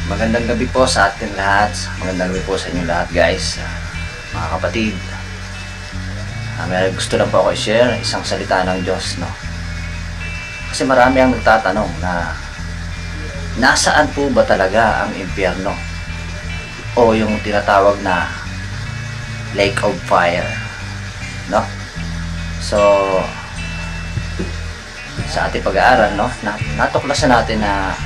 Magandang gabi po sa ating lahat. Magandang gabi po sa inyo lahat, guys. Mga kapatid, may gusto lang po ako i-share isang salita ng Diyos, no? Kasi marami ang nagtatanong na nasaan po ba talaga ang impyerno o yung tinatawag na lake of fire, no? So sa ating pag-aaral, no, natuklasan natin na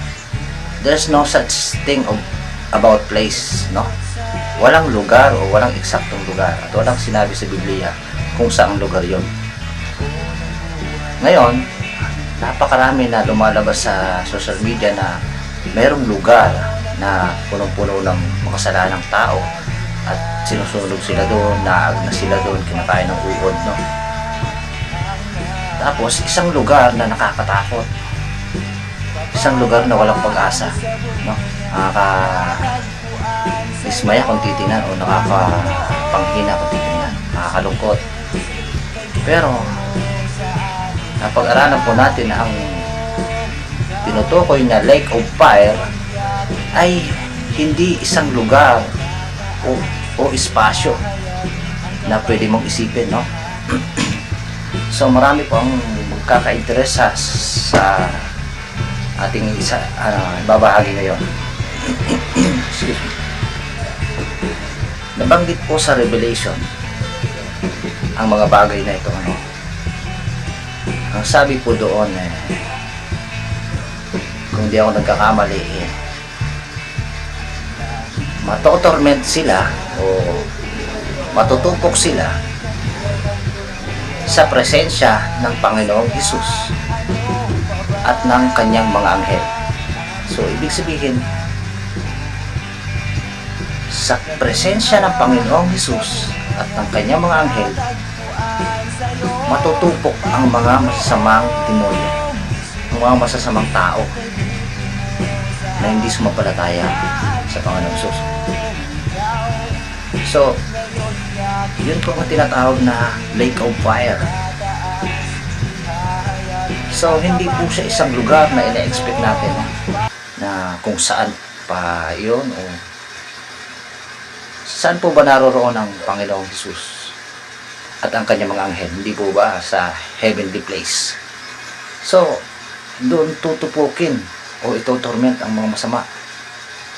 there's no such thing about place, no? Walang lugar o walang eksaktong lugar at walang sinabi sa Biblia kung saang lugar yon. Ngayon, napakarami na lumalabas sa social media na mayroong lugar na punong-puno ng makasalanang tao at sinusunog sila doon, naag na sila doon, kinakain ng uod, no? Tapos, isang lugar na nakakatakot, isang lugar na walang pag-asa, no? Nakaka-dismaya kung titingnan o nakakapanghina kung titingnan, nakakalungkot. Pero napag-aralan po natin na ang tinutukoy na lake of fire ay hindi isang lugar o espasyo na pwede mong isipin, no? So marami po ang magkaka-interest sa ating babahagi ngayon. Excuse me. Nabanggit po sa Revelation ang mga bagay na ito, ano? Ang sabi po doon, kung di ako nagkakamali, matotorment sila o matutupok sila sa presensya ng Panginoong Hesus at ng kanyang mga anghel. So, ibig sabihin, sa presensya ng Panginoong Hesus at ng kanyang mga anghel, matutupok ang mga masasamang demonyo, ang mga masasamang tao na hindi sumampalataya sa Panginoong Hesus. So, yun po ang tinatawag na lake of fire. So, hindi po siya isang lugar na ina-expect natin na kung saan pa yun o saan po ba naroroon ang Panginoong Hesus at ang kanyang mga anghel. Hindi po ba sa heavenly place? So, doon tutupukin o ito-torment ang mga masama.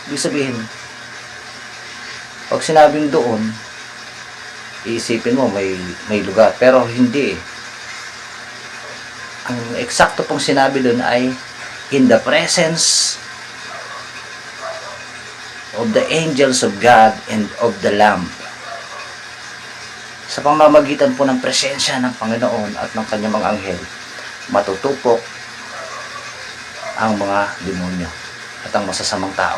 Ibig sabihin, pag sinabing doon, iisipin mo may lugar, pero hindi. Ang eksakto pong sinabi doon ay in the presence of the angels of God and of the Lamb. Sa pamamagitan po ng presensya ng Panginoon at ng kanyang mga anghel, matutupok ang mga demonyo at ang masasamang tao.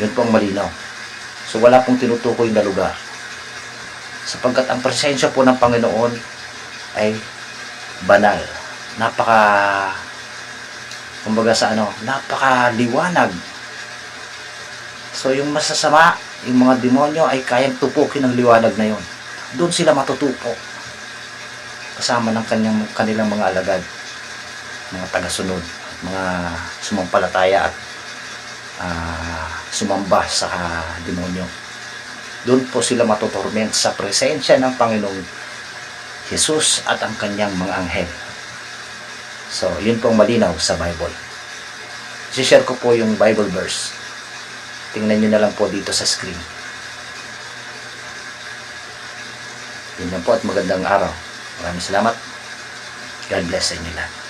Yun po ang malinaw. So wala pong tinutukoy na lugar, sapagkat ang presensya po ng Panginoon ay banal, napakaliwanag. So yung masasama, yung mga demonyo ay kayang tupukin ng liwanag na yon. Doon sila matutupok kasama ng kanilang mga alagad, mga tagasunod, mga sumampalataya at sumamba sa demonyo. Doon po sila matutorment sa presensya ng Panginoong Hesus at ang kanyang mga anghel. So, yun po ang malinaw sa Bible. I-share ko po yung Bible verse. Tingnan nyo na lang po dito sa screen. Yun lang po at magandang araw. Maraming salamat. God bless sa inyo lahat.